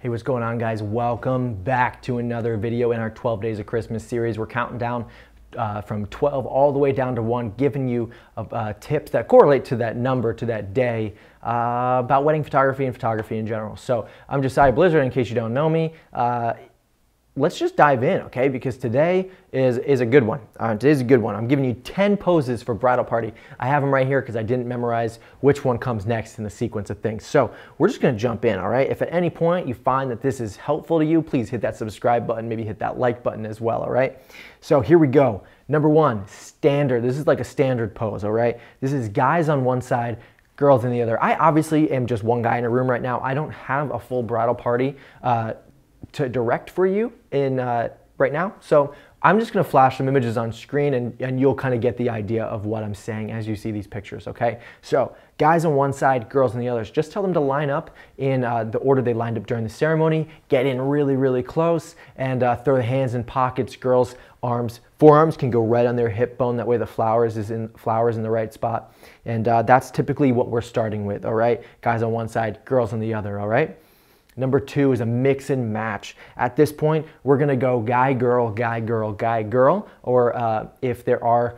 Hey, what's going on, guys? Welcome back to another video in our 12 Days of Christmas series. We're counting down from 12 all the way down to 1, giving you tips that correlate to that number, to that day, about wedding photography and photography in general. So I'm Josiah Blizzard, in case you don't know me. Let's just dive in, okay? Because today is a good one. Today's a good one. I'm giving you 10 poses for bridal party. I have them right here because I didn't memorize which one comes next in the sequence of things. So we're just gonna jump in, all right? If at any point you find that this is helpful to you, please hit that subscribe button, maybe hit that like button as well, all right? So here we go. Number 1, standard. This is like a standard pose, all right? This is guys on one side, girls on the other. I obviously am just one guy in a room right now. I don't have a full bridal party to direct for you in right now. So I'm just gonna flash some images on screen and you'll kind of get the idea of what I'm saying as you see these pictures, okay? So guys on one side, girls on the others. Just tell them to line up in the order they lined up during the ceremony, get in really, really close, and throw the hands in pockets. Girls' forearms can go right on their hip bone. That way the flowers in the right spot. And that's typically what we're starting with, all right? Guys on one side, girls on the other, all right? Number 2 is a mix and match. At this point, we're gonna go guy, girl, guy, girl, guy, girl, or if there are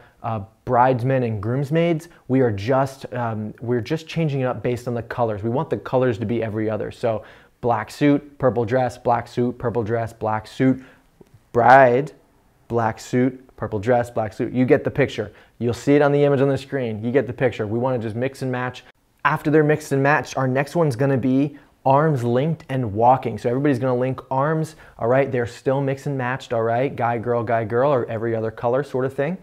bridesmen and groomsmaids, we're just changing it up based on the colors. We want the colors to be every other. So black suit, purple dress, black suit, purple dress, black suit, bride, black suit, purple dress, black suit. You get the picture. You'll see it on the image on the screen. You get the picture. We wanna just mix and match. After they're mixed and matched, our next one's gonna be arms linked and walking. So everybody's gonna link arms, all right? They're still mixed and matched, all right? Guy, girl, or every other color sort of thing.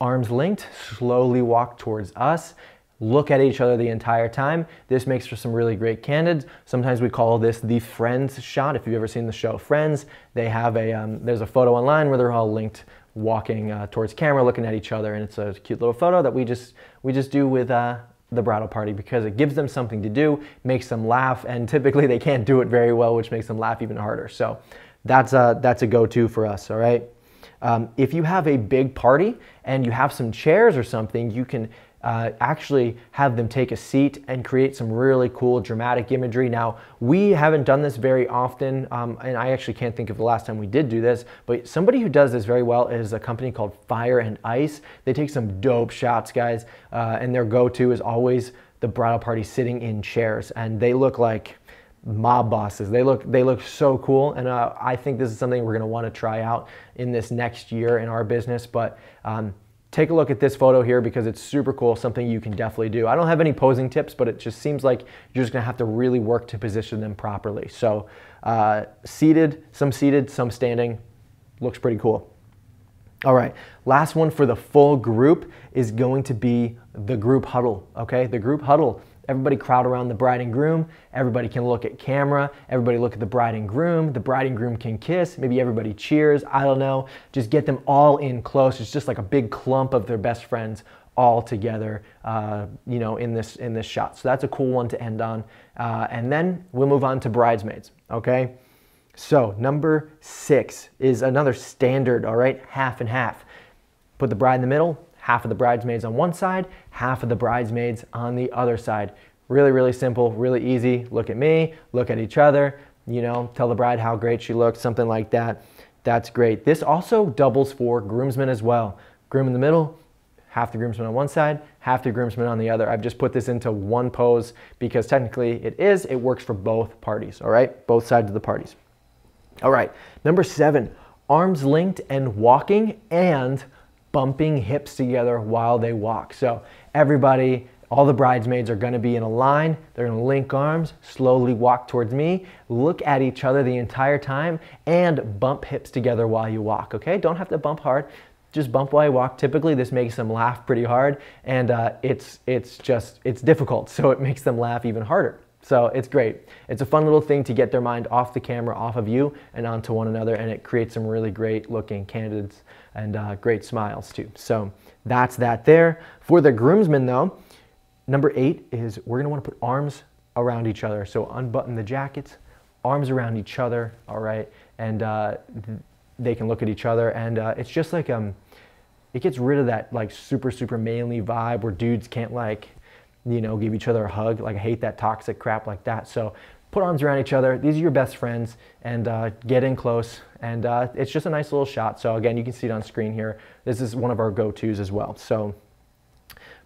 Arms linked, slowly walk towards us. Look at each other the entire time. This makes for some really great candids. Sometimes we call this the Friends shot. If you've ever seen the show Friends, they have there's a photo online where they're all linked, walking towards camera, looking at each other, and it's a cute little photo that we just do with the bridal party because it gives them something to do, makes them laugh, and typically they can't do it very well, which makes them laugh even harder. So that's a go-to for us, all right? If you have a big party and you have some chairs or something, you can actually have them take a seat and create some really cool dramatic imagery. Now, we haven't done this very often, and I actually can't think of the last time we did do this, but somebody who does this very well is a company called Fire and Ice. They take some dope shots, guys, and their go-to is always the bridal party sitting in chairs, and they look like mob bosses. They look so cool, and I think this is something we're gonna wanna try out in this next year in our business, but take a look at this photo here because it's super cool, something you can definitely do. I don't have any posing tips, but it just seems like you're just gonna have to really work to position them properly. So seated, some standing, looks pretty cool. All right, last one for the full group is going to be the group huddle, okay? The group huddle. Everybody crowd around the bride and groom. Everybody can look at camera. Everybody look at the bride and groom. The bride and groom can kiss. Maybe everybody cheers. I don't know. Just get them all in close. It's just like a big clump of their best friends all together, you know, in this shot. So that's a cool one to end on. And then we'll move on to bridesmaids, okay? So number 6 is another standard, all right? Half and half. Put the bride in the middle. Half of the bridesmaids on one side, half of the bridesmaids on the other side. Really, really simple, really easy. Look at me, look at each other, you know, tell the bride how great she looks, something like that. That's great. This also doubles for groomsmen as well. Groom in the middle, half the groomsmen on one side, half the groomsmen on the other. I've just put this into one pose because technically it works for both parties, all right? Both sides of the parties. All right, number 7, arms linked and walking and bumping hips together while they walk. So everybody, all the bridesmaids are gonna be in a line. They're gonna link arms, slowly walk towards me, look at each other the entire time, and bump hips together while you walk, okay? Don't have to bump hard, just bump while you walk. Typically, this makes them laugh pretty hard, and it's difficult, so it makes them laugh even harder. So it's great. It's a fun little thing to get their mind off the camera, off of you, and onto one another, and it creates some really great looking candidates and great smiles too. So that's that there. For the groomsmen though, number 8 is we're gonna wanna put arms around each other. So unbutton the jackets, arms around each other, all right? And they can look at each other, and it's just like, it gets rid of that like super, super manly vibe where dudes can't like, you know, give each other a hug. Like I hate that toxic crap like that. So put arms around each other. These are your best friends, and get in close. And it's just a nice little shot. So again, you can see it on screen here. This is one of our go-tos as well. So,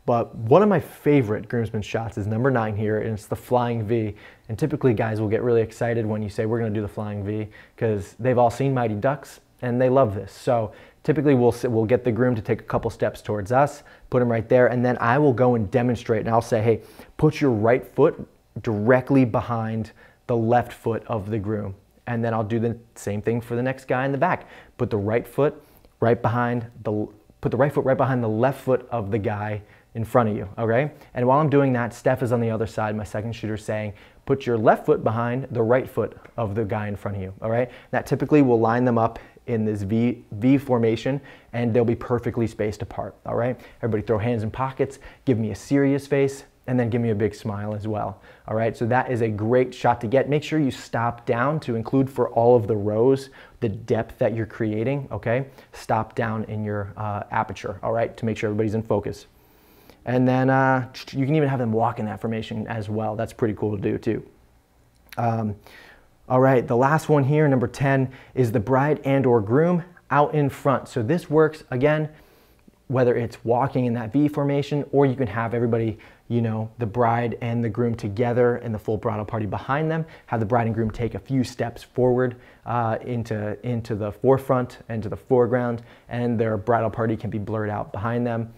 but one of my favorite groomsmen shots is number 9 here, and it's the flying V. And typically guys will get really excited when you say we're gonna do the flying V, because they've all seen Mighty Ducks and they love this. So typically we'll get the groom to take a couple steps towards us, put him right there, and then I will go and demonstrate, and I'll say, hey, put your right foot directly behind the left foot of the groom. And then I'll do the same thing for the next guy in the back. Put the right foot right behind the left foot of the guy in front of you, okay? And while I'm doing that, Steph is on the other side, my second shooter, saying, put your left foot behind the right foot of the guy in front of you, all right? That typically will line them up in this V formation, and they'll be perfectly spaced apart, all right? Everybody throw hands in pockets, give me a serious face, and then give me a big smile as well, all right? So that is a great shot to get. Make sure you stop down to include for all of the rows the depth that you're creating, okay? Stop down in your aperture, all right, to make sure everybody's in focus. And then you can even have them walk in that formation as well. That's pretty cool to do too. All right, the last one here, number 10, is the bride and or groom out in front. So this works, again, whether it's walking in that V formation, or you can have everybody, you know, the bride and the groom together and the full bridal party behind them. Have the bride and groom take a few steps forward into the forefront and to the foreground, and their bridal party can be blurred out behind them.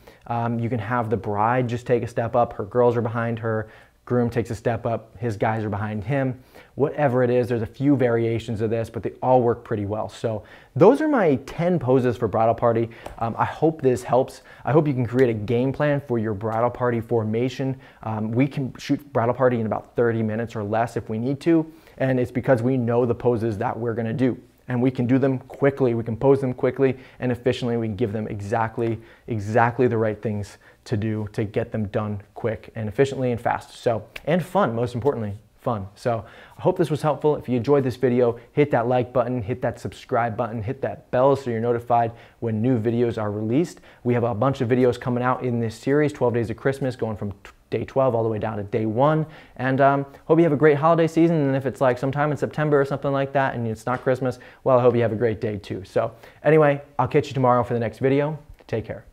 You can have the bride just take a step up, her girls are behind her, groom takes a step up, his guys are behind him. Whatever it is, there's a few variations of this, but they all work pretty well. So those are my 10 poses for bridal party. I hope this helps. I hope you can create a game plan for your bridal party formation. We can shoot bridal party in about 30 minutes or less if we need to, and it's because we know the poses that we're gonna do. And we can do them quickly, we can pose them quickly and efficiently. We can give them exactly the right things to do to get them done quick and efficiently and fast. So, and fun, most importantly, fun. So I hope this was helpful. If you enjoyed this video, hit that like button, hit that subscribe button, hit that bell so you're notified when new videos are released. We have a bunch of videos coming out in this series, 12 Days of Christmas, going from day 12 all the way down to day 1. And hope you have a great holiday season. And if it's like sometime in September or something like that and it's not Christmas, well, I hope you have a great day too. So anyway, I'll catch you tomorrow for the next video. Take care.